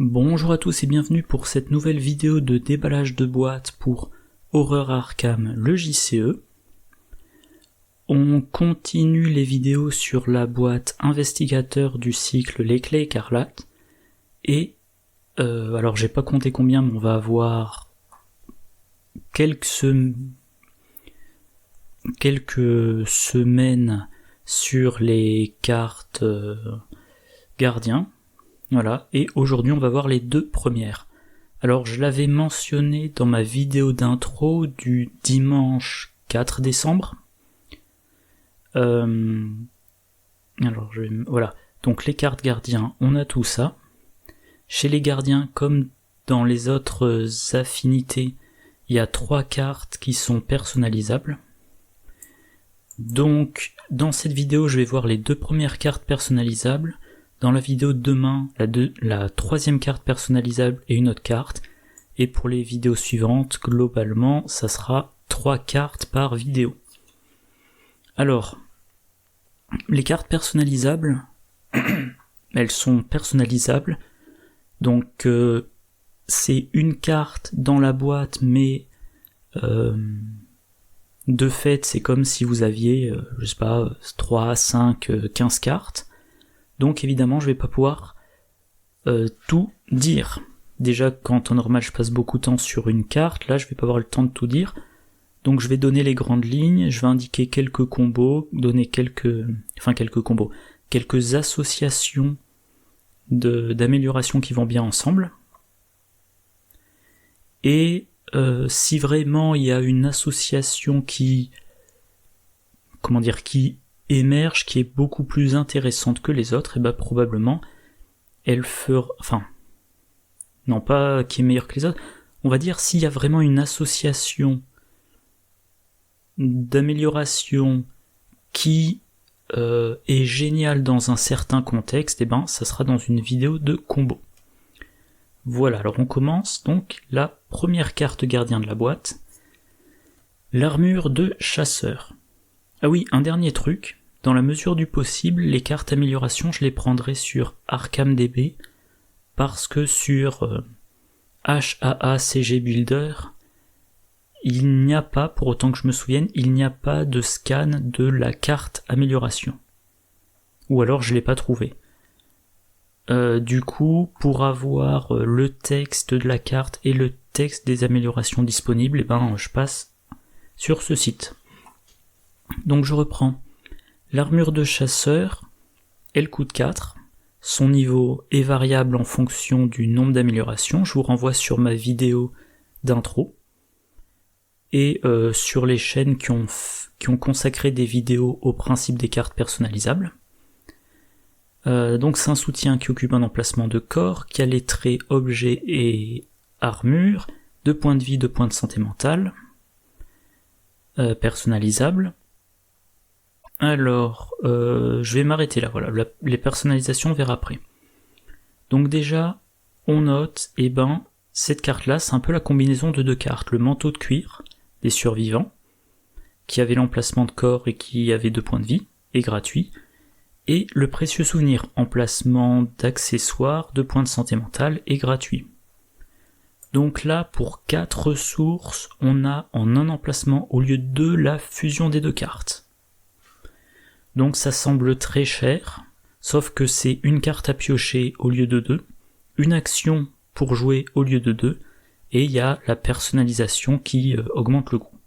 Bonjour à tous et bienvenue pour cette nouvelle vidéo de déballage de boîtes pour Horreur Arkham, le JCE. On continue les vidéos sur la boîte investigateur du cycle Les Clés Écarlates. Et, alors j'ai pas compté combien, mais on va avoir quelques semaines sur les cartes gardiens. Voilà, et aujourd'hui on va voir les deux premières. Alors je l'avais mentionné dans ma vidéo d'intro du dimanche 4 décembre. Voilà, donc les cartes gardiens, on a tout ça. Chez les gardiens, comme dans les autres affinités, il y a 3 cartes qui sont personnalisables. Donc dans cette vidéo je vais voir les deux premières cartes personnalisables. Dans la vidéo de demain, la troisième carte personnalisable et une autre carte. Et pour les vidéos suivantes, globalement, ça sera 3 cartes par vidéo. Alors, les cartes personnalisables, elles sont personnalisables. Donc, c'est une carte dans la boîte, mais de fait, c'est comme si vous aviez, 3, 5, 15 cartes. Donc évidemment je vais pas pouvoir tout dire. Déjà quand en normal je passe beaucoup de temps sur une carte, là je vais pas avoir le temps de tout dire. Donc je vais donner les grandes lignes, je vais indiquer quelques combos, donner quelques associations d'amélioration qui vont bien ensemble. Et si vraiment il y a une association qui émerge, qui est beaucoup plus intéressante que les autres, et bah probablement elle fera, non pas qui est meilleure que les autres, on va dire s'il y a vraiment une association d'amélioration qui est géniale dans un certain contexte, et ben ça sera dans une vidéo de combo. Voilà, alors on commence donc la première carte gardien de la boîte, l'armure de chasseur. Ah oui, un dernier truc, dans la mesure du possible, les cartes amélioration, je les prendrai sur ArkhamDB, parce que sur HAA-CG Builder, il n'y a pas, pour autant que je me souvienne, il n'y a pas de scan de la carte amélioration. Ou alors je l'ai pas trouvé. Du coup, pour avoir le texte de la carte et le texte des améliorations disponibles, et ben je passe sur ce site. Donc je reprends. L'armure de chasseur, elle coûte 4. Son niveau est variable en fonction du nombre d'améliorations. Je vous renvoie sur ma vidéo d'intro. Et sur les chaînes qui ont consacré des vidéos au principe des cartes personnalisables. Donc c'est un soutien qui occupe un emplacement de corps, qui a les traits objet et armure, 2 points de vie, 2 points de santé mentale, personnalisable. Alors, je vais m'arrêter là, voilà, les personnalisations on verra après. Donc déjà, on note, cette carte-là, c'est un peu la combinaison de 2 cartes. Le manteau de cuir des survivants, qui avait l'emplacement de corps et qui avait 2 points de vie, et gratuit, et le précieux souvenir, emplacement d'accessoires, 2 points de santé mentale, et gratuit. Donc là, pour 4 ressources, on a en un emplacement, au lieu de 2, la fusion des 2 cartes. Donc ça semble très cher, sauf que c'est une carte à piocher au lieu de 2, une action pour jouer au lieu de 2, et il y a la personnalisation qui augmente le coût.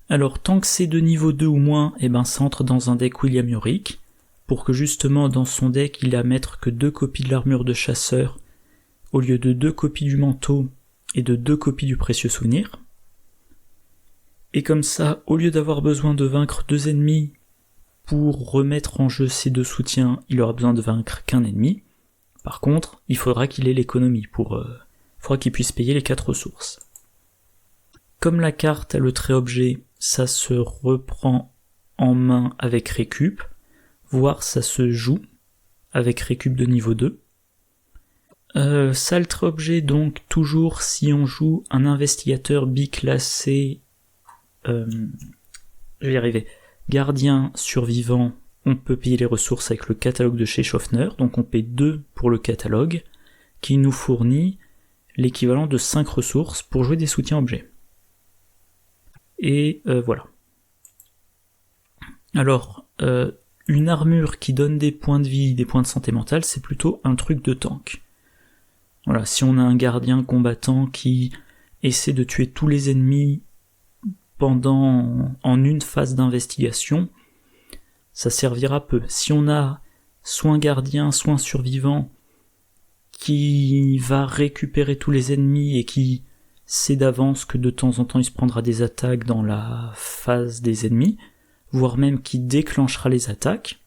Alors tant que c'est de niveau 2 ou moins, ça entre dans un deck William Yorick, pour que justement dans son deck il ait à mettre que 2 copies de l'armure de chasseur, au lieu de 2 copies du manteau et de 2 copies du précieux souvenir. Et comme ça, au lieu d'avoir besoin de vaincre 2 ennemis, pour remettre en jeu ces 2 soutiens, il aura besoin de vaincre qu'un ennemi. Par contre, il faudra qu'il ait l'économie faudra qu'il puisse payer les 4 ressources. Comme la carte a le trait objet, ça se reprend en main avec récup, voire ça se joue avec récup de niveau 2. Ça le trait objet, donc toujours si on joue un investigateur biclassé, gardien survivant, on peut payer les ressources avec le catalogue de chez Schaffner, donc on paie 2 pour le catalogue, qui nous fournit l'équivalent de 5 ressources pour jouer des soutiens objets. Et voilà. Alors, une armure qui donne des points de vie, des points de santé mentale, c'est plutôt un truc de tank. Voilà, si on a un gardien combattant qui essaie de tuer tous les ennemis en une phase d'investigation, ça servira peu. Si on a soit un gardien, soit un survivant qui va récupérer tous les ennemis et qui sait d'avance que de temps en temps il se prendra des attaques dans la phase des ennemis, voire même qui déclenchera les attaques,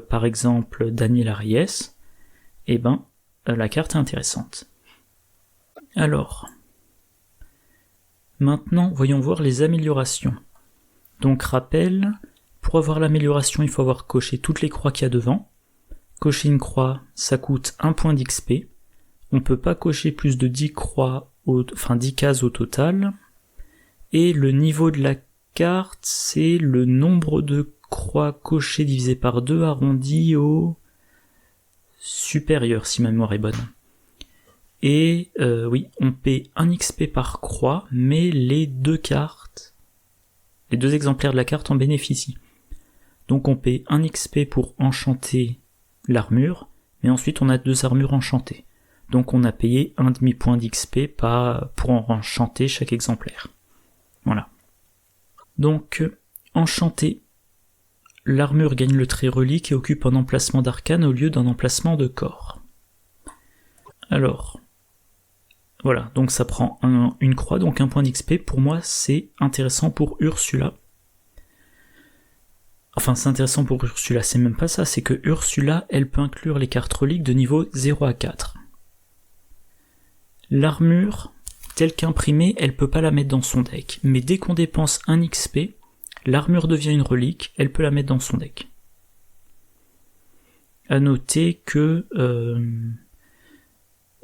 par exemple Daniel Ariès, eh ben la carte est intéressante. Alors, maintenant voyons voir les améliorations. Donc rappel, pour avoir l'amélioration il faut avoir coché toutes les croix qu'il y a devant. Cocher une croix, ça coûte 1 point d'XP. On peut pas cocher plus de 10 croix, 10 cases au total. Et le niveau de la carte, c'est le nombre de croix cochées divisé par 2 arrondi au supérieur, si ma mémoire est bonne. Et oui, on paie 1 XP par croix, mais les deux exemplaires de la carte en bénéficient. Donc on paie 1 XP pour enchanter l'armure, mais ensuite on a 2 armures enchantées. Donc on a payé un demi-point d'XP pour enchanter chaque exemplaire. Voilà. Donc, enchanté. L'armure gagne le trait relique et occupe un emplacement d'arcane au lieu d'un emplacement de corps. Alors, voilà, donc ça prend une croix, donc 1 point d'XP. Pour moi, c'est intéressant pour Ursula. Enfin, c'est intéressant pour Ursula, c'est même pas ça, c'est que Ursula, elle peut inclure les cartes reliques de niveau 0 à 4. L'armure, telle qu'imprimée, elle peut pas la mettre dans son deck, mais dès qu'on dépense 1 XP, l'armure devient une relique, elle peut la mettre dans son deck. À noter que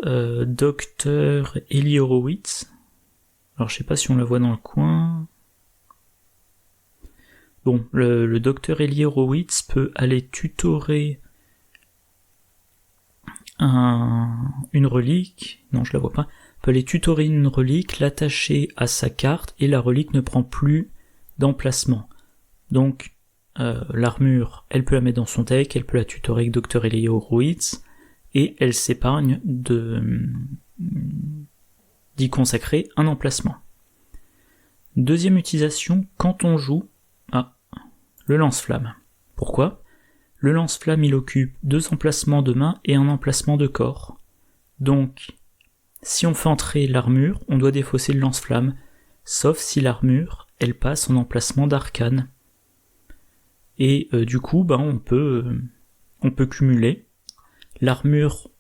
Dr. Eli Horowitz, alors je sais pas si on la voit dans le coin. Bon, le Dr. Eli Horowitz peut aller tutorer une relique, non je la vois pas, peut aller tutorer une relique, l'attacher à sa carte et la relique ne prend plus d'emplacement. Donc l'armure, elle peut la mettre dans son deck, elle peut la tutorer avec Dr. Eli Horowitz et elle s'épargne d'y consacrer un emplacement. Deuxième utilisation, quand on joue le lance-flamme. Pourquoi ? Le lance-flamme, il occupe 2 emplacements de main et un emplacement de corps. Donc, si on fait entrer l'armure, on doit défausser le lance-flamme, sauf si l'armure, elle passe en emplacement d'arcane. Et du coup, on peut cumuler. L'armure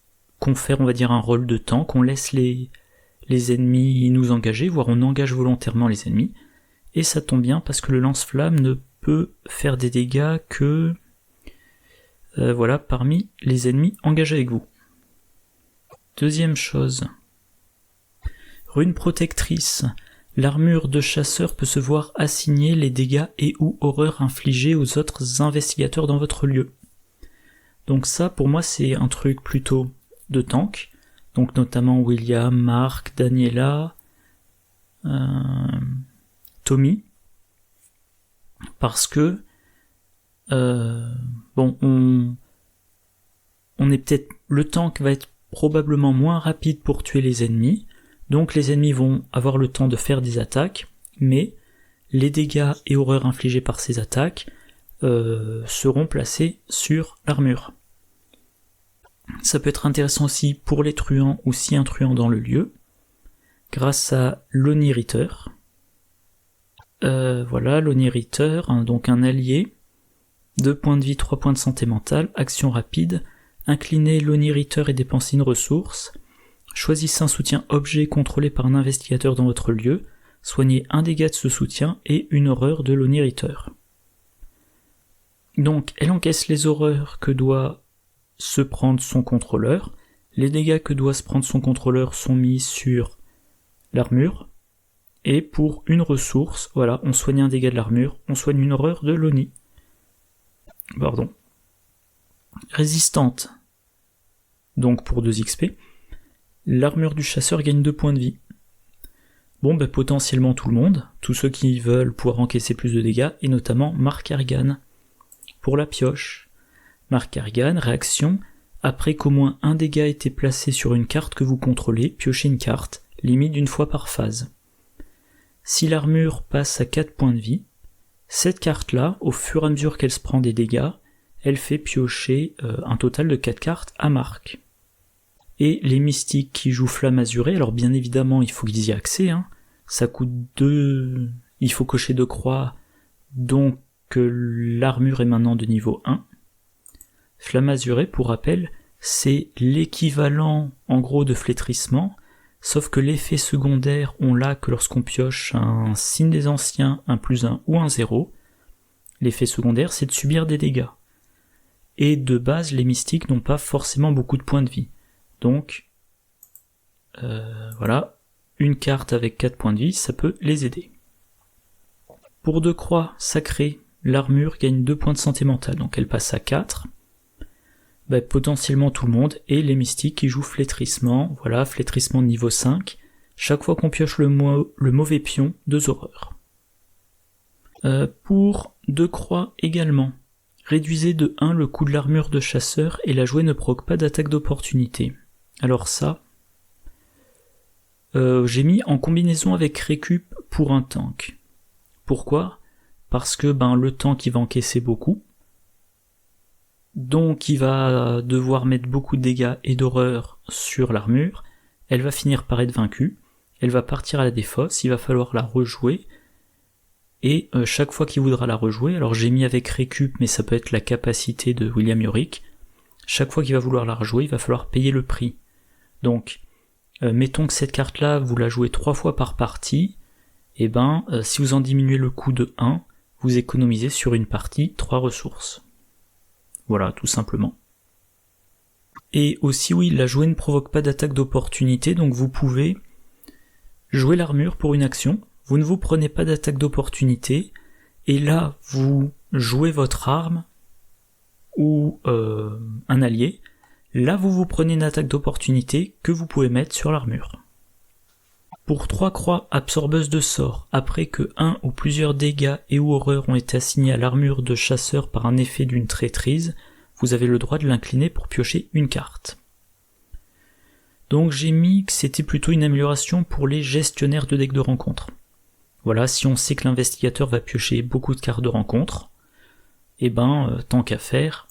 confère, on va dire, un rôle de tank, on laisse les ennemis nous engager, voire on engage volontairement les ennemis, et ça tombe bien parce que le lance-flamme ne peut faire des dégâts que parmi les ennemis engagés avec vous. Deuxième chose, rune protectrice. L'armure de chasseur peut se voir assigner les dégâts et ou horreurs infligés aux autres investigateurs dans votre lieu. Donc ça, pour moi, c'est un truc plutôt de tank. Donc notamment William, Mark, Daniela, Tommy. Parce que on est peut-être, le tank va être probablement moins rapide pour tuer les ennemis, donc les ennemis vont avoir le temps de faire des attaques, mais les dégâts et horreurs infligés par ces attaques seront placés sur l'armure. Ça peut être intéressant aussi pour les truands ou si un truand dans le lieu, grâce à l'Oniriteur. L'Oniriteur, donc un allié, 2 points de vie, 3 points de santé mentale, action rapide, inclinez l'Oniriteur et dépensez une ressource, choisissez un soutien objet contrôlé par un investigateur dans votre lieu, soignez un dégât de ce soutien et une horreur de l'Oniriteur. Donc elle encaisse les horreurs que doit se prendre son contrôleur, les dégâts que doit se prendre son contrôleur sont mis sur l'armure, et pour une ressource, on soigne un dégât de l'armure, on soigne une horreur de l'Oni. Résistante, donc pour 2 XP, L'armure du chasseur gagne 2 points de vie. Bon, potentiellement tout le monde, tous ceux qui veulent pouvoir encaisser plus de dégâts, et notamment Mark Harrigan. Pour la pioche, Mark Harrigan, réaction, après qu'au moins un dégât ait été placé sur une carte que vous contrôlez, piochez une carte, limite d'une fois par phase. Si l'armure passe à 4 points de vie, cette carte-là, au fur et à mesure qu'elle se prend des dégâts, elle fait piocher un total de 4 cartes à Mark. Et les mystiques qui jouent Flamme Azurée, alors bien évidemment il faut qu'ils y aient accès, ça coûte 2... il faut cocher 2 croix, donc l'armure est maintenant de niveau 1. Flamme Azurée, pour rappel, c'est l'équivalent en gros de flétrissement, sauf que l'effet secondaire, on l'a que lorsqu'on pioche un signe des anciens, un +1 ou un 0. L'effet secondaire, c'est de subir des dégâts. Et de base, les mystiques n'ont pas forcément beaucoup de points de vie. Donc, voilà, une carte avec 4 points de vie, ça peut les aider. Pour 2 croix sacrées, l'armure gagne 2 points de santé mentale, donc elle passe à 4. Potentiellement tout le monde, et les mystiques qui jouent flétrissement, voilà, flétrissement de niveau 5, chaque fois qu'on pioche le mauvais pion, 2 horreurs. Pour 2 croix également, réduisez de 1 le coût de l'armure de chasseur et la jouée ne provoque pas d'attaque d'opportunité. Alors ça, j'ai mis en combinaison avec récup pour un tank. Pourquoi ? Parce que le tank il va encaisser beaucoup, donc il va devoir mettre beaucoup de dégâts et d'horreur sur l'armure, elle va finir par être vaincue, elle va partir à la défausse, il va falloir la rejouer, et chaque fois qu'il voudra la rejouer, alors j'ai mis avec récup, mais ça peut être la capacité de William Yorick, chaque fois qu'il va vouloir la rejouer, il va falloir payer le prix. Donc, mettons que cette carte-là, vous la jouez 3 fois par partie, et si vous en diminuez le coût de 1, vous économisez sur une partie 3 ressources. Voilà, tout simplement. Et aussi, oui, la jouée ne provoque pas d'attaque d'opportunité, donc vous pouvez jouer l'armure pour une action, vous ne vous prenez pas d'attaque d'opportunité, et là, vous jouez votre arme, ou un allié, là vous prenez une attaque d'opportunité que vous pouvez mettre sur l'armure. Pour 3 croix absorbeuses de sorts, après que 1 ou plusieurs dégâts et ou horreurs ont été assignés à l'armure de chasseur par un effet d'une traîtrise, vous avez le droit de l'incliner pour piocher une carte. Donc j'ai mis que c'était plutôt une amélioration pour les gestionnaires de decks de rencontre. Voilà, si on sait que l'investigateur va piocher beaucoup de cartes de rencontre, tant qu'à faire,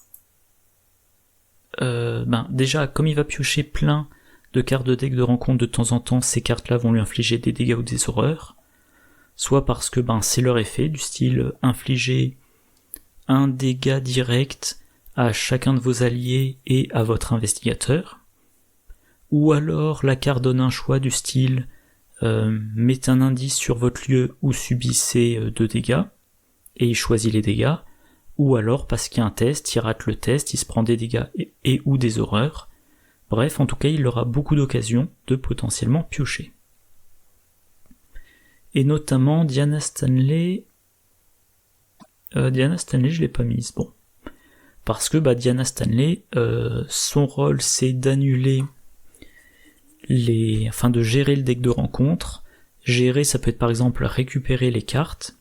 déjà comme il va piocher plein de cartes de deck de rencontre de temps en temps, ces cartes-là vont lui infliger des dégâts ou des horreurs, soit parce que c'est leur effet, du style infliger un dégât direct à chacun de vos alliés et à votre investigateur, ou alors la carte donne un choix du style mettez un indice sur votre lieu ou subissez 2 dégâts, et il choisit les dégâts, ou alors parce qu'il y a un test, il rate le test, il se prend des dégâts et ou des horreurs. Bref, en tout cas, il aura beaucoup d'occasions de potentiellement piocher. Et notamment Diana Stanley, je l'ai pas mise, bon. Parce que Diana Stanley, son rôle c'est d'annuler de gérer le deck de rencontre. Gérer, ça peut être par exemple récupérer les cartes,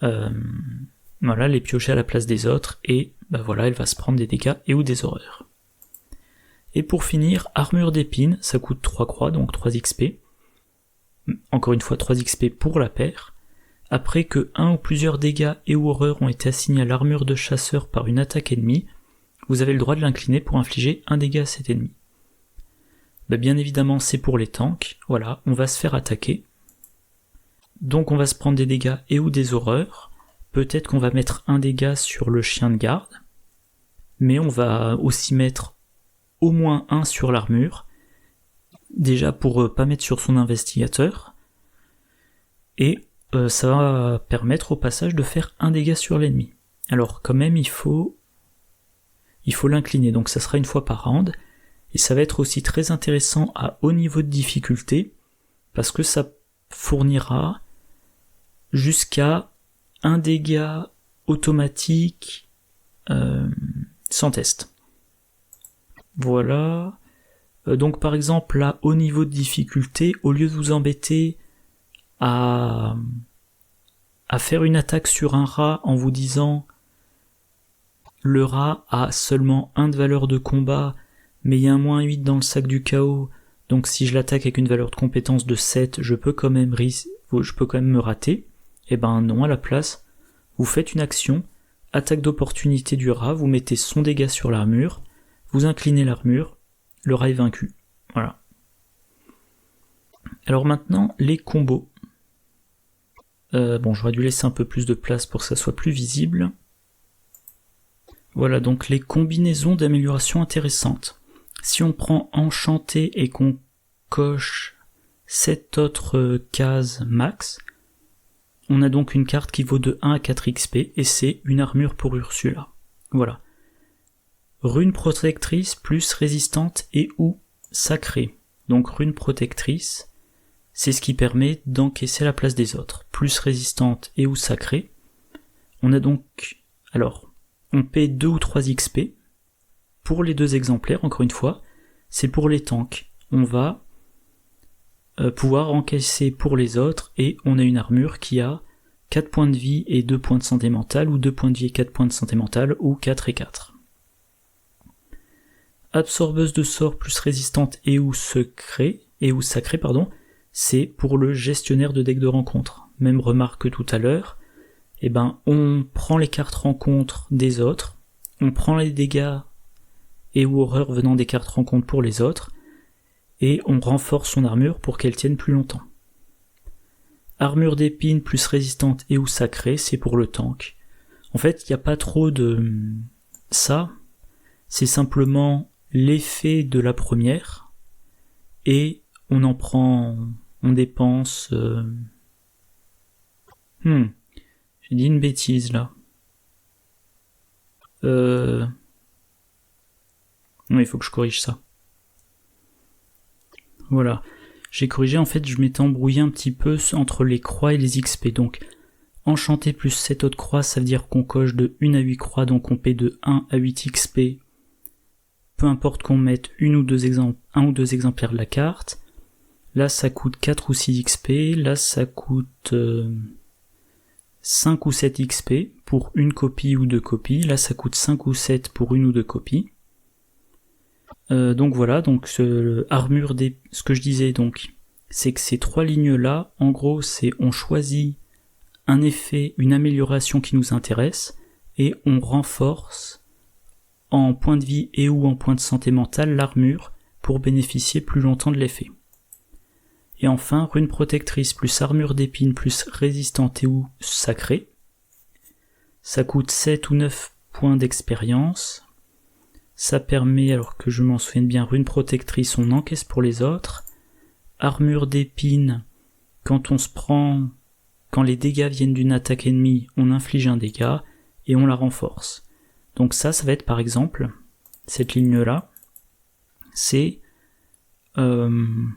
les piocher à la place des autres, et elle va se prendre des dégâts et ou des horreurs. Et pour finir, armure d'épine, ça coûte 3 croix, donc 3 XP. Encore une fois, 3 XP pour la paire. Après que 1 ou plusieurs dégâts et ou horreurs ont été assignés à l'armure de chasseur par une attaque ennemie, vous avez le droit de l'incliner pour infliger un dégât à cet ennemi. Bien évidemment, c'est pour les tanks, voilà, on va se faire attaquer. Donc on va se prendre des dégâts et ou des horreurs. Peut-être qu'on va mettre un dégât sur le chien de garde, mais on va aussi mettre au moins 1 sur l'armure, déjà pour pas mettre sur son investigateur, et ça va permettre au passage de faire un dégât sur l'ennemi. Alors quand même il faut l'incliner, donc ça sera une fois par round, et ça va être aussi très intéressant à haut niveau de difficulté, parce que ça fournira jusqu'à un dégât automatique sans test. Voilà. Donc par exemple, là, au niveau de difficulté, au lieu de vous embêter à faire une attaque sur un rat en vous disant le rat a seulement 1 de valeur de combat, mais il y a un -8 dans le sac du chaos, donc si je l'attaque avec une valeur de compétence de 7, je peux quand même me rater. Et ben non, à la place, vous faites une action, attaque d'opportunité du rat, vous mettez son dégât sur l'armure, vous inclinez l'armure, le rat est vaincu. Voilà. Alors maintenant, les combos. J'aurais dû laisser un peu plus de place pour que ça soit plus visible. Voilà, donc les combinaisons d'amélioration intéressantes. Si on prend enchanté et qu'on coche 7 autres cases max, on a donc une carte qui vaut de 1 à 4 XP, et c'est une armure pour Ursula. Voilà. Rune protectrice plus résistante et ou sacrée. Donc rune protectrice, c'est ce qui permet d'encaisser la place des autres. Plus résistante et ou sacrée. On a donc... Alors, on paie 2 ou 3 XP. Pour les 2 exemplaires, encore une fois, c'est pour les tanks. On va pouvoir encaisser pour les autres, et on a une armure qui a 4 points de vie et 2 points de santé mentale, ou 2 points de vie et 4 points de santé mentale, ou 4 et 4. Absorbeuse de sorts plus résistante et ou sacrée, c'est pour le gestionnaire de deck de rencontre. Même remarque que tout à l'heure, on prend les cartes rencontre des autres, on prend les dégâts et ou horreurs venant des cartes rencontre pour les autres, et on renforce son armure pour qu'elle tienne plus longtemps. Armure d'épine plus résistante et ou sacrée, c'est pour le tank. En fait, il n'y a pas trop de ça, c'est simplement l'effet de la première, et on en prend, on dépense... J'ai dit une bêtise là. Non, il faut que je corrige ça. Voilà. J'ai corrigé, en fait, je m'étais embrouillé un petit peu entre les croix et les XP. Donc, enchanté plus 7 autres croix, ça veut dire qu'on coche de 1 à 8 croix, donc on paie de 1 à 8 XP. Peu importe qu'on mette un ou deux exemplaires de la carte. Là, ça coûte 4 ou 6 XP. Là, ça coûte 5 ou 7 XP pour une copie ou 2 copies. Là, ça coûte 5 ou 7 pour une ou 2 copies. Donc voilà, donc ce que je disais donc, c'est que ces 3 lignes-là, en gros, c'est on choisit un effet, une amélioration qui nous intéresse, et on renforce en points de vie et ou en points de santé mentale l'armure pour bénéficier plus longtemps de l'effet. Et enfin, rune protectrice plus armure d'épine plus résistante et ou sacrée. Ça coûte 7 ou 9 points d'expérience. Ça permet, alors que je m'en souvienne bien, rune protectrice, on encaisse pour les autres. Armure d'épine, quand les dégâts viennent d'une attaque ennemie, on inflige un dégât et on la renforce. Donc ça va être par exemple, cette ligne-là, c'est un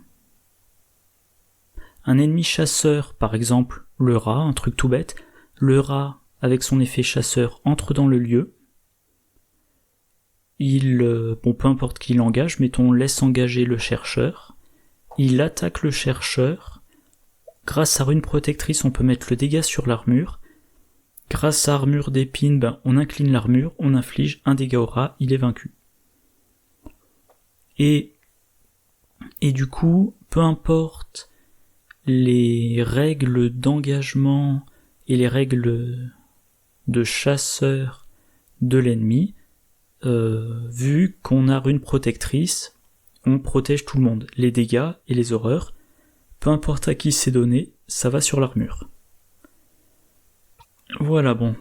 ennemi chasseur, par exemple le rat, un truc tout bête. Le rat, avec son effet chasseur, entre dans le lieu. Peu importe qui l'engage, mettons, on laisse engager le chercheur. Il attaque le chercheur. Grâce à rune protectrice, on peut mettre le dégât sur l'armure. Grâce à armure d'épine, on incline l'armure, on inflige un dégât au rat, il est vaincu. Et du coup, peu importe les règles d'engagement et les règles de chasseur de l'ennemi, vu qu'on a rune protectrice, on protège tout le monde, les dégâts et les horreurs, peu importe à qui c'est donné, ça va sur l'armure. Voilà, bon.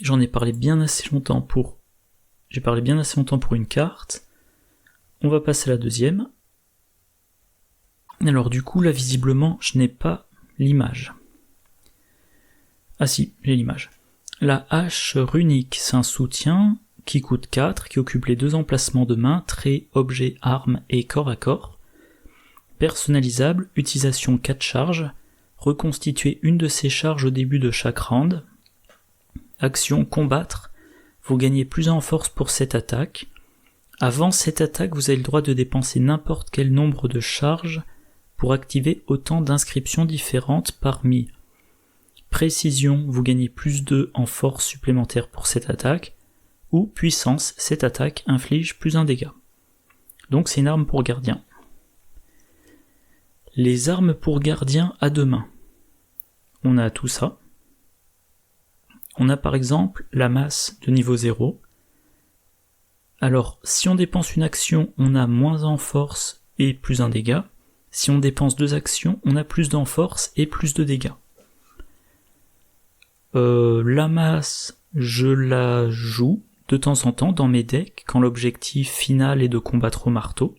J'ai parlé bien assez longtemps pour une carte. On va passer à la deuxième. Alors du coup, là, visiblement, je n'ai pas l'image. Ah si, j'ai l'image. La hache runique, c'est un soutien qui coûte 4, qui occupe les 2 emplacements de main, trait, objet, arme et corps à corps. Personnalisable, utilisation 4 charges, reconstituer une de ces charges au début de chaque round. Action combattre, vous gagnez plus en force pour cette attaque. Avant cette attaque, vous avez le droit de dépenser n'importe quel nombre de charges pour activer autant d'inscriptions différentes parmi précision, vous gagnez plus 2 en force supplémentaire pour cette attaque, ou puissance, cette attaque inflige plus 1 dégât. Donc c'est une arme pour gardien. Les armes pour gardien à 2 mains. On a tout ça. On a par exemple la masse de niveau 0. Alors, si on dépense une action, on a moins 1 en force et plus 1 dégât. Si on dépense 2 actions, on a plus d'1 en force et plus de dégâts. La masse, je la joue de temps en temps dans mes decks quand l'objectif final est de combattre au marteau.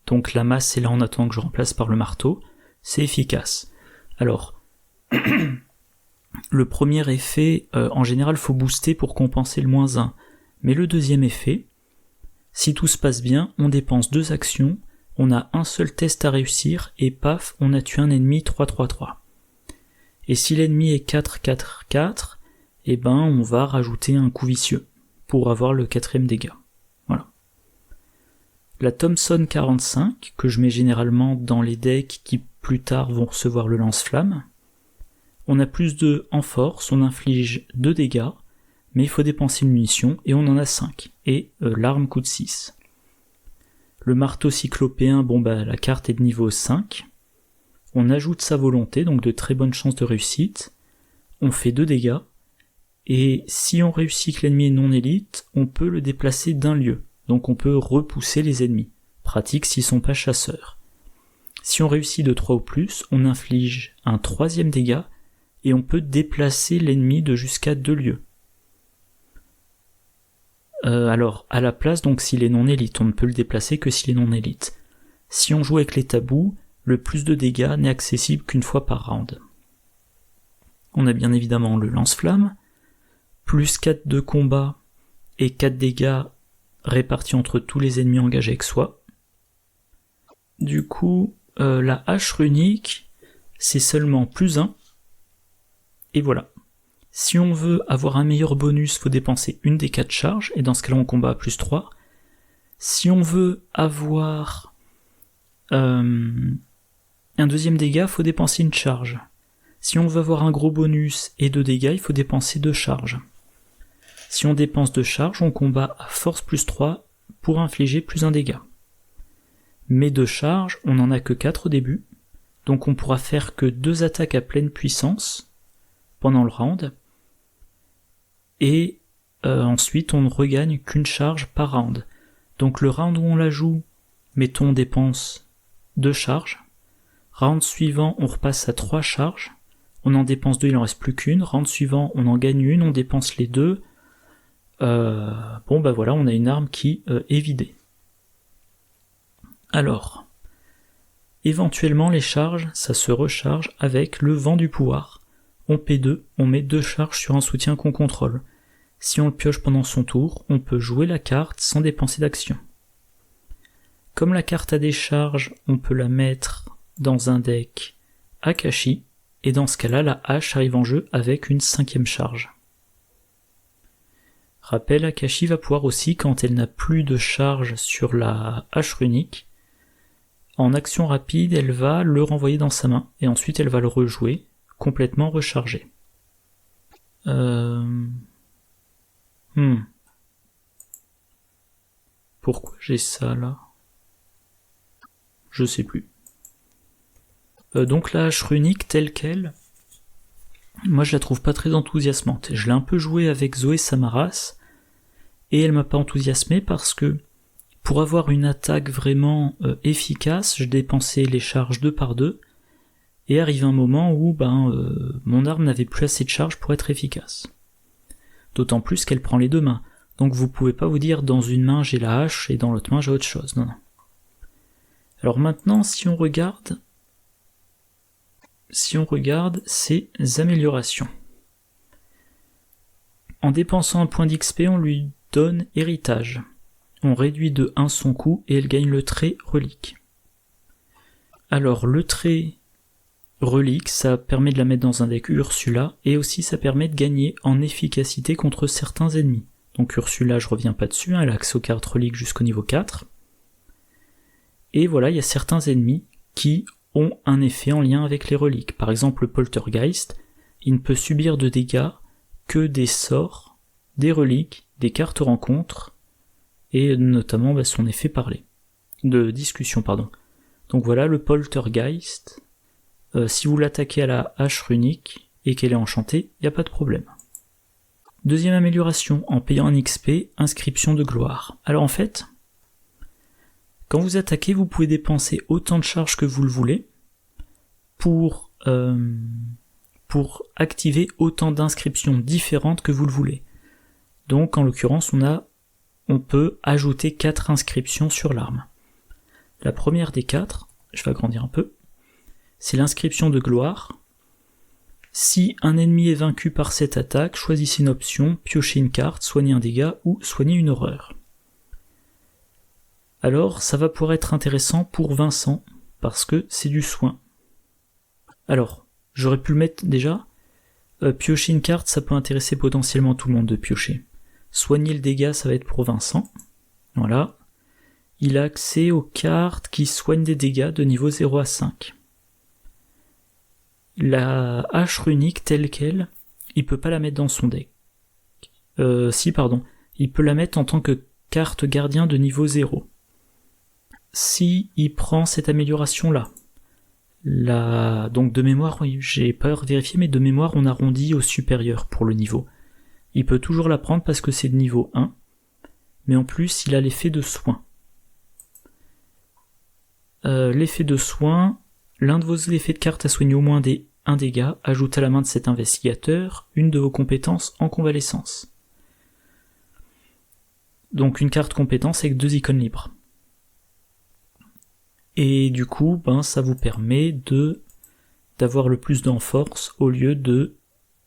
Donc la masse est là en attendant que je remplace par le marteau. C'est efficace. Alors, le premier effet, en général, faut booster pour compenser le moins 1. Mais le deuxième effet, si tout se passe bien, on dépense 2 actions, on a un seul test à réussir, et paf, on a tué un ennemi 3-3-3. Et si l'ennemi est 4-4-4, eh ben on va rajouter un coup vicieux, pour avoir le 4ème dégât. Voilà. La Thompson 45, que je mets généralement dans les decks qui plus tard vont recevoir le lance-flamme, on a plus 2 en force, on inflige 2 dégâts, mais il faut dépenser une munition, et on en a 5, et l'arme coûte 6. Le marteau cyclopéen, la carte est de niveau 5, on ajoute sa volonté, donc de très bonnes chances de réussite, on fait 2 dégâts, et si on réussit que l'ennemi est non élite, on peut le déplacer d'un lieu, donc on peut repousser les ennemis, pratique s'ils sont pas chasseurs. Si on réussit de 3 ou plus, on inflige un 3ème dégât, et on peut déplacer l'ennemi de jusqu'à 2 lieux. Alors, à la place, donc s'il est non élite, on ne peut le déplacer que s'il est non élite. Si on joue avec les tabous, le plus de dégâts n'est accessible qu'une fois par round. On a bien évidemment le lance-flamme, plus 4 de combat et 4 dégâts répartis entre tous les ennemis engagés avec soi. Du coup, la hache runique, c'est seulement plus 1, et voilà. Si on veut avoir un meilleur bonus, faut dépenser une des 4 charges, et dans ce cas-là on combat à plus 3. Si on veut avoir un deuxième dégât, faut dépenser une charge. Si on veut avoir un gros bonus et 2 dégâts, il faut dépenser 2 charges. Si on dépense 2 charges, on combat à force plus 3 pour infliger plus 1 dégât. Mais 2 charges, on n'en a que 4 au début, donc on pourra faire que 2 attaques à pleine puissance pendant le round, et ensuite on ne regagne qu'une charge par round. Donc le round où on la joue, mettons on dépense 2 charges, round suivant on repasse à 3 charges, on en dépense 2, il en reste plus qu'une, round suivant on en gagne une, on dépense les 2, voilà, on a une arme qui est vidée. Alors, éventuellement les charges, ça se recharge avec le vent du pouvoir. On P2, on met 2 charges sur un soutien qu'on contrôle. Si on le pioche pendant son tour, on peut jouer la carte sans dépenser d'action. Comme la carte a des charges, on peut la mettre dans un deck Akashi, et dans ce cas-là, la hache arrive en jeu avec une 5ème charge. Rappel, Akashi va pouvoir aussi, quand elle n'a plus de charge sur la hache runique, en action rapide, elle va le renvoyer dans sa main, et ensuite elle va le rejouer, complètement rechargé. Pourquoi j'ai ça là? Je sais plus. Donc la hache runique telle qu'elle, moi je la trouve pas très enthousiasmante. Je l'ai un peu joué avec Zoé Samaras, et elle m'a pas enthousiasmé parce que pour avoir une attaque vraiment efficace, je dépensais les charges 2 par 2, et arrive un moment où mon arme n'avait plus assez de charge pour être efficace. D'autant plus qu'elle prend les 2 mains, donc vous pouvez pas vous dire dans une main j'ai la hache et dans l'autre main j'ai autre chose, non. Alors maintenant, si on regarde ces améliorations. En dépensant un point d'XP, on lui donne héritage. On réduit de 1 son coût et elle gagne le trait relique. Alors le trait relique, ça permet de la mettre dans un deck Ursula, et aussi ça permet de gagner en efficacité contre certains ennemis. Donc Ursula, je reviens pas dessus, elle a accès aux cartes reliques jusqu'au niveau 4. Et voilà, il y a certains ennemis qui ont un effet en lien avec les reliques. Par exemple, le Poltergeist, il ne peut subir de dégâts que des sorts, des reliques, des cartes rencontres, et notamment son effet de discussion. Donc voilà, le Poltergeist, si vous l'attaquez à la hache runique et qu'elle est enchantée, il n'y a pas de problème. Deuxième amélioration, en payant un XP, inscription de gloire. Alors en fait, quand vous attaquez, vous pouvez dépenser autant de charges que vous le voulez pour activer autant d'inscriptions différentes que vous le voulez. Donc en l'occurrence, on peut ajouter 4 inscriptions sur l'arme. La première des 4, je vais agrandir un peu, c'est l'inscription de gloire. Si un ennemi est vaincu par cette attaque, choisissez une option, piochez une carte, soignez un dégât ou soignez une horreur. Alors ça va pouvoir être intéressant pour Vincent, parce que c'est du soin. Alors, j'aurais pu le mettre déjà, piocher une carte, ça peut intéresser potentiellement tout le monde de piocher. Soigner le dégât, ça va être pour Vincent. Voilà. Il a accès aux cartes qui soignent des dégâts de niveau 0 à 5. La hache runique telle qu'elle, il peut pas la mettre dans son deck. Il peut la mettre en tant que carte gardien de niveau 0. Si il prend cette amélioration-là, donc de mémoire, j'ai pas vérifié, mais de mémoire on arrondit au supérieur pour le niveau. Il peut toujours la prendre parce que c'est de niveau 1, mais en plus il a l'effet de soin. L'effet de soin, l'un de vos effets de carte a soigné au moins un dégât, ajoute à la main de cet investigateur une de vos compétences en convalescence. Donc une carte compétence avec 2 icônes libres. Et du coup, ça vous permet d'avoir le plus d'enforce au lieu de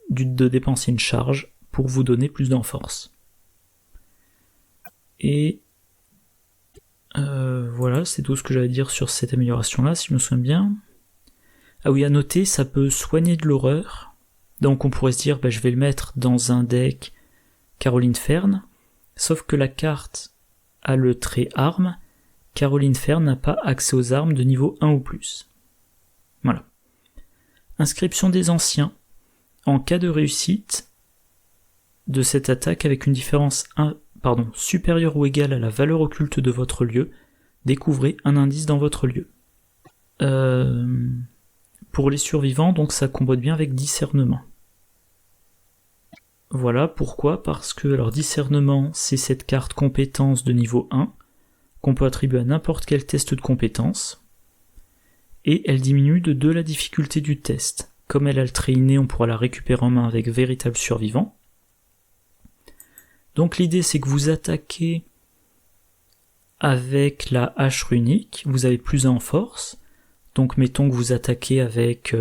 dépenser une charge pour vous donner plus d'enforce. Et voilà, c'est tout ce que j'avais à dire sur cette amélioration-là, si je me souviens bien. Ah oui, à noter, ça peut soigner de l'horreur. Donc on pourrait se dire, je vais le mettre dans un deck Caroline Fern, sauf que la carte a le trait arme. Caroline Fern n'a pas accès aux armes de niveau 1 ou plus. Voilà. Inscription des anciens. En cas de réussite de cette attaque avec une différence supérieure ou égale à la valeur occulte de votre lieu, découvrez un indice dans votre lieu. Pour les survivants, donc ça combote bien avec discernement. Voilà, pourquoi ? Parce que, discernement, c'est cette carte compétence de niveau 1, qu'on peut attribuer à n'importe quel test de compétence, et elle diminue de 2 la difficulté du test. Comme elle a le trait inné, on pourra la récupérer en main avec véritable survivant. Donc l'idée c'est que vous attaquez avec la hache runique, vous avez plus 1 en force, donc mettons que vous attaquez avec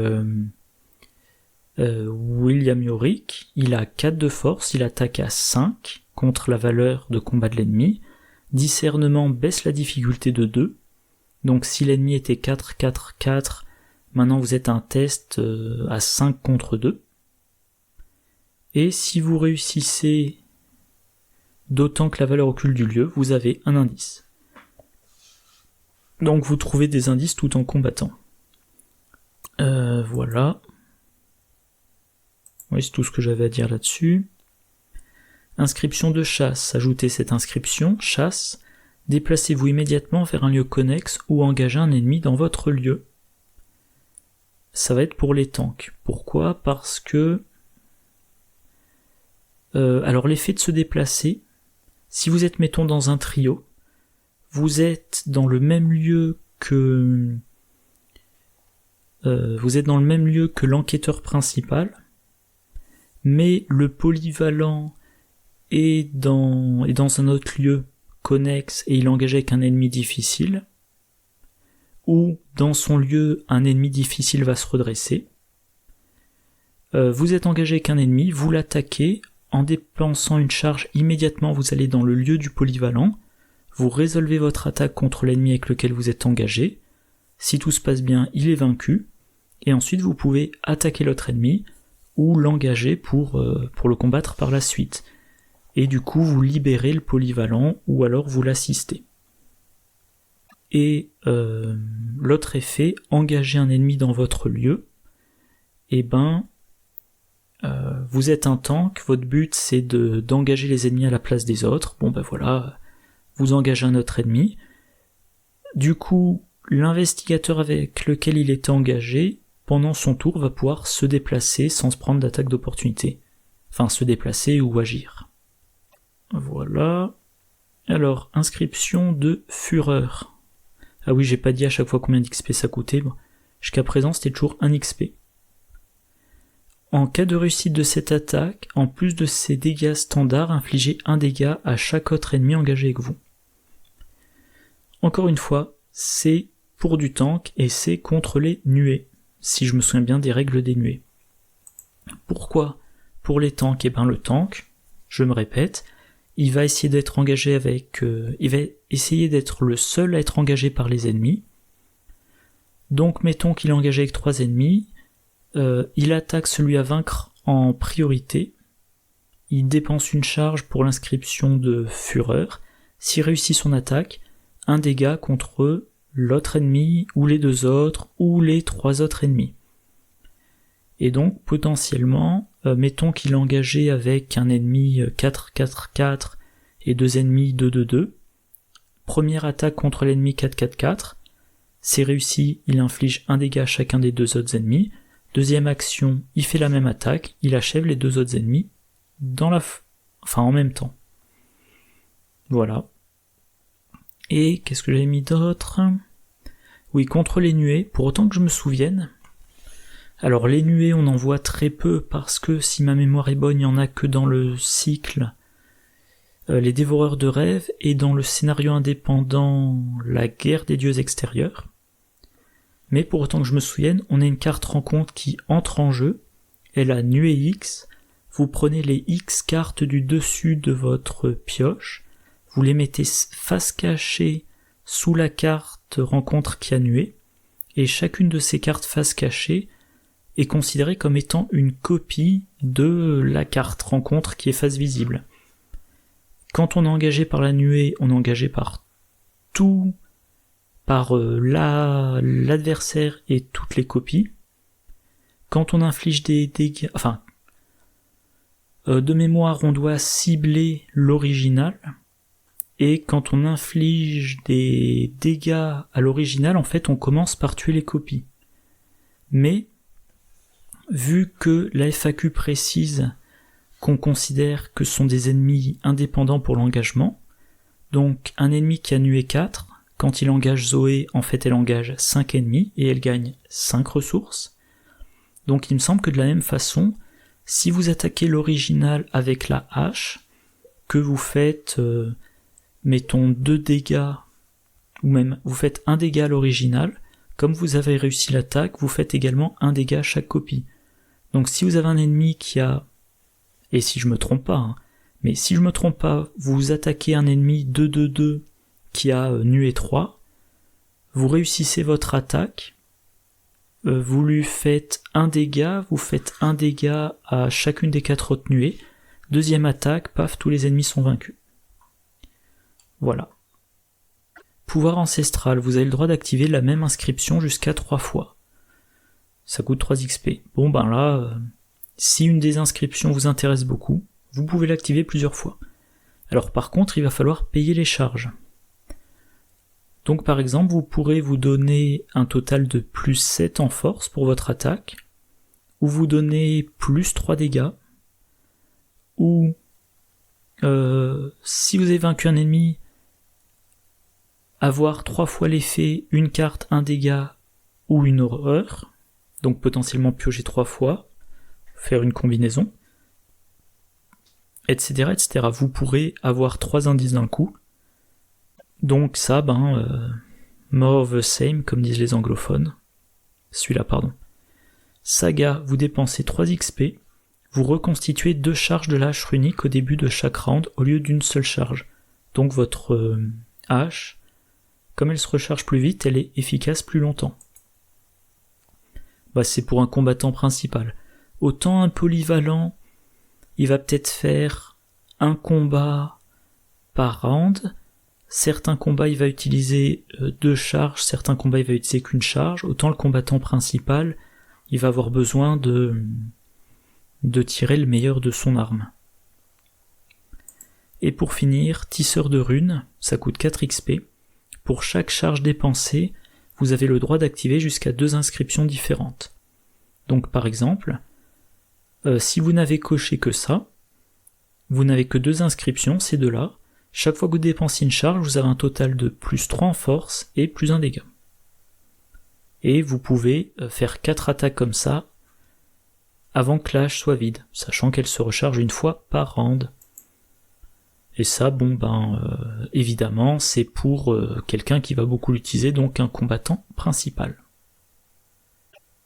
William Yorick, il a 4 de force, il attaque à 5 contre la valeur de combat de l'ennemi. Discernement baisse la difficulté de 2, donc si l'ennemi était 4, 4, 4, maintenant vous êtes un test à 5 contre 2. Et si vous réussissez d'autant que la valeur occulte du lieu, vous avez un indice. Donc vous trouvez des indices tout en combattant. Voilà. Oui, c'est tout ce que j'avais à dire là-dessus. Inscription de chasse. Ajoutez cette inscription, chasse. Déplacez-vous immédiatement vers un lieu connexe ou engagez un ennemi dans votre lieu. Ça va être pour les tanks. Pourquoi ? Parce que... alors l'effet de se déplacer, si vous êtes, mettons, dans un trio, vous êtes dans le même lieu que... l'enquêteur principal, mais le polyvalent est dans un autre lieu connexe et il est engagé avec un ennemi difficile, ou dans son lieu un ennemi difficile va se redresser. Vous êtes engagé avec un ennemi, vous l'attaquez, en dépensant une charge immédiatement vous allez dans le lieu du polyvalent, vous résolvez votre attaque contre l'ennemi avec lequel vous êtes engagé, si tout se passe bien il est vaincu, et ensuite vous pouvez attaquer l'autre ennemi, ou l'engager pour le combattre par la suite. et du coup vous libérez le polyvalent ou alors vous l'assistez. Et l'autre effet, engager un ennemi dans votre lieu, vous êtes un tank, votre but c'est d'engager les ennemis à la place des autres, voilà, vous engagez un autre ennemi, du coup l'investigateur avec lequel il était engagé, pendant son tour va pouvoir se déplacer sans se prendre d'attaque d'opportunité, enfin se déplacer ou agir. Voilà. Alors, inscription de Fureur. Ah oui, j'ai pas dit à chaque fois combien d'XP ça coûtait, jusqu'à présent c'était toujours 1 XP. En cas de réussite de cette attaque, en plus de ses dégâts standards, infligez 1 dégât à chaque autre ennemi engagé avec vous. Encore une fois, c'est pour du tank et c'est contre les nuées, si je me souviens bien des règles des nuées. Pourquoi ? Pour les tanks, le tank, je me répète, il va essayer d'être engagé il va essayer d'être le seul à être engagé par les ennemis. Donc mettons qu'il est engagé avec 3 ennemis, il attaque celui à vaincre en priorité, il dépense une charge pour l'inscription de Fureur, s'il réussit son attaque, 1 dégât contre l'autre ennemi, ou les 2 autres, ou les 3 autres ennemis. Et donc potentiellement, mettons qu'il est engagé avec un ennemi 4-4-4 et 2 ennemis 2-2-2, première attaque contre l'ennemi 4-4-4, c'est réussi, il inflige 1 dégât à chacun des 2 autres ennemis, deuxième action, il fait la même attaque, il achève les 2 autres ennemis en même temps. Voilà. Et qu'est-ce que j'avais mis d'autre ? Oui, contre les nuées, pour autant que je me souvienne. Alors les nuées, on en voit très peu parce que si ma mémoire est bonne, il n'y en a que dans le cycle Les Dévoreurs de Rêves et dans le scénario indépendant La Guerre des Dieux Extérieurs. Mais pour autant que je me souvienne, on a une carte rencontre qui entre en jeu, elle a nuée X, vous prenez les X cartes du dessus de votre pioche, vous les mettez face cachée sous la carte rencontre qui a nuée, et chacune de ces cartes face cachée est considérée comme étant une copie de la carte rencontre qui est face visible. Quand on est engagé par la nuée, on est engagé par l'adversaire et toutes les copies. Quand on inflige des dégâts, de mémoire, on doit cibler l'original. Et quand on inflige des dégâts à l'original, en fait, on commence par tuer les copies. Mais, vu que la FAQ précise qu'on considère que ce sont des ennemis indépendants pour l'engagement, donc un ennemi qui a nué 4, quand il engage Zoé, en fait elle engage 5 ennemis et elle gagne 5 ressources. Donc il me semble que de la même façon, si vous attaquez l'original avec la hache, que vous faites, mettons 2 dégâts, ou même vous faites 1 dégât à l'original, comme vous avez réussi l'attaque, vous faites également 1 dégât à chaque copie. Donc si vous avez un ennemi qui a, et si je me trompe pas, mais si je me trompe pas, vous attaquez un ennemi 2-2-2 qui a nué 3, vous réussissez votre attaque, vous lui faites 1 dégât, vous faites 1 dégât à chacune des 4 autres nuées, deuxième attaque, paf, tous les ennemis sont vaincus. Voilà. Pouvoir ancestral, vous avez le droit d'activer la même inscription jusqu'à 3 fois. Ça coûte 3 XP. Bon ben là, si une des inscriptions vous intéresse beaucoup, vous pouvez l'activer plusieurs fois. Alors par contre, il va falloir payer les charges. Donc par exemple, vous pourrez vous donner un total de plus 7 en force pour votre attaque, ou vous donner plus 3 dégâts, ou si vous avez vaincu un ennemi, avoir 3 fois l'effet, une carte, un dégât, ou une horreur, donc potentiellement piocher 3 fois, faire une combinaison, etc., etc. Vous pourrez avoir 3 indices d'un coup. Donc ça, more of the same, comme disent les anglophones. Celui-là, pardon. Saga, vous dépensez 3 XP, vous reconstituez 2 charges de la hache runique au début de chaque round au lieu d'une seule charge. Donc votre hache, comme elle se recharge plus vite, elle est efficace plus longtemps. C'est pour un combattant principal. Autant un polyvalent, il va peut-être faire un combat par round. Certains combats il va utiliser 2 charges, certains combats il va utiliser qu'une charge. Autant le combattant principal, il va avoir besoin de tirer le meilleur de son arme. Et pour finir, tisseur de runes, ça coûte 4 XP. Pour chaque charge dépensée, vous avez le droit d'activer jusqu'à 2 inscriptions différentes. Donc par exemple, si vous n'avez coché que ça, vous n'avez que 2 inscriptions, ces deux-là. Chaque fois que vous dépensez une charge, vous avez un total de plus 3 en force et plus 1 dégât. Et vous pouvez faire 4 attaques comme ça, avant que l'âge soit vide, sachant qu'elle se recharge une fois par round. Et ça, évidemment, c'est pour quelqu'un qui va beaucoup l'utiliser, donc un combattant principal.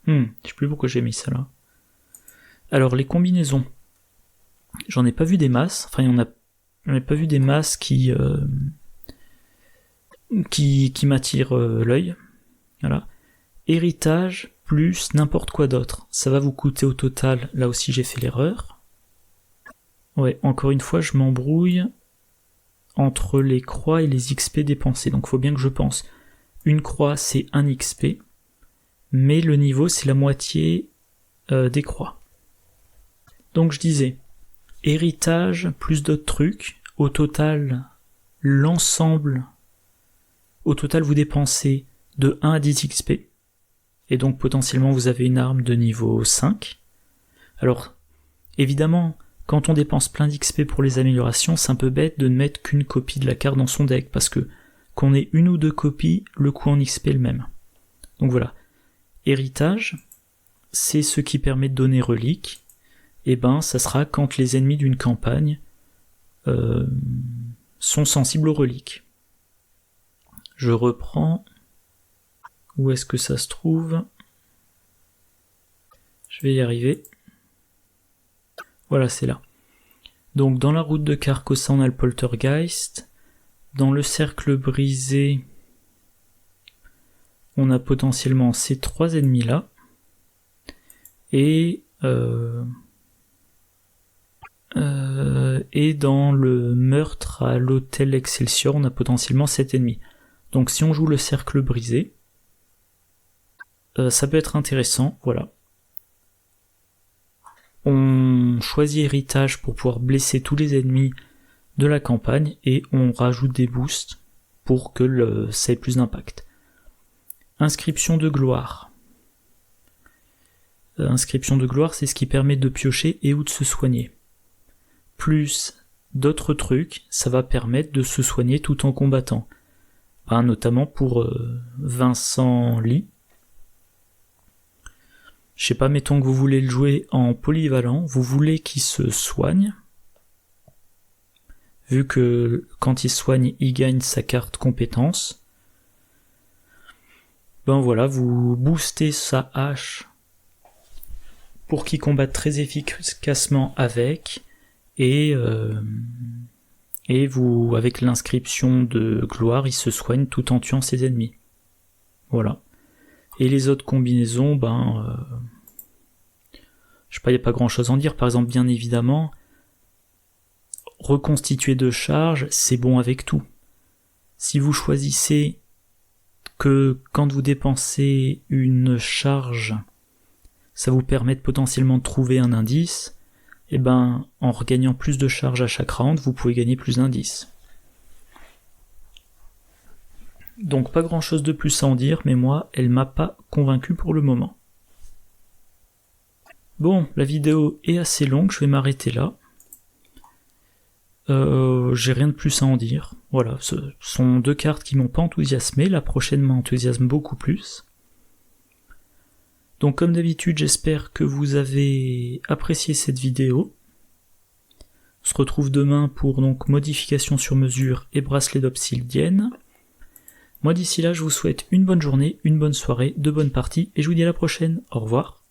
Je sais plus pourquoi j'ai mis ça là. Alors, les combinaisons. J'en ai pas vu des masses, j'en ai pas vu des masses qui m'attirent l'œil. Voilà. Héritage plus n'importe quoi d'autre. Ça va vous coûter au total, là aussi j'ai fait l'erreur. Ouais, encore une fois, je m'embrouille entre les croix et les XP dépensés. Donc faut bien que je pense. Une croix c'est 1 XP, mais le niveau c'est la moitié des croix. Donc je disais, héritage plus d'autres trucs, au total, au total vous dépensez de 1 à 10 XP, et donc potentiellement vous avez une arme de niveau 5. Alors, évidemment, quand on dépense plein d'XP pour les améliorations, c'est un peu bête de ne mettre qu'une copie de la carte dans son deck, parce que qu'on ait 1 ou 2 copies, le coût en XP est le même. Donc voilà. Héritage, c'est ce qui permet de donner relique. Et ça sera quand les ennemis d'une campagne sont sensibles aux reliques. Je reprends. Où est-ce que ça se trouve? Je vais y arriver. Voilà, c'est là. Donc dans la route de Carcosa, on a le Poltergeist. Dans le cercle brisé, on a potentiellement ces 3 ennemis-là. Et dans le meurtre à l'hôtel Excelsior, on a potentiellement 7 ennemis. Donc si on joue le cercle brisé, ça peut être intéressant, voilà. On choisit héritage pour pouvoir blesser tous les ennemis de la campagne et on rajoute des boosts pour que ça ait plus d'impact. Inscription de gloire. Inscription de gloire, c'est ce qui permet de piocher et ou de se soigner. Plus d'autres trucs, ça va permettre de se soigner tout en combattant. Notamment pour Vincent Lee. Je sais pas, mettons que vous voulez le jouer en polyvalent, vous voulez qu'il se soigne, vu que quand il soigne, il gagne sa carte compétence. Voilà, vous boostez sa hache pour qu'il combatte très efficacement avec, et vous, avec l'inscription de gloire, il se soigne tout en tuant ses ennemis. Voilà. Et les autres combinaisons, je sais pas, il n'y a pas grand chose à en dire. Par exemple, bien évidemment, reconstituer 2 charges, c'est bon avec tout. Si vous choisissez que quand vous dépensez une charge, ça vous permet de potentiellement trouver un indice, en regagnant plus de charges à chaque round, vous pouvez gagner plus d'indices. Donc pas grand chose de plus à en dire, mais moi, elle m'a pas convaincu pour le moment. Bon, la vidéo est assez longue, je vais m'arrêter là. J'ai rien de plus à en dire. Voilà, ce sont 2 cartes qui m'ont pas enthousiasmé, la prochaine m'enthousiasme beaucoup plus. Donc comme d'habitude, j'espère que vous avez apprécié cette vidéo. On se retrouve demain pour donc modification sur mesure et bracelet d'obsidienne. Moi d'ici là, je vous souhaite une bonne journée, une bonne soirée, de bonnes parties, et je vous dis à la prochaine. Au revoir.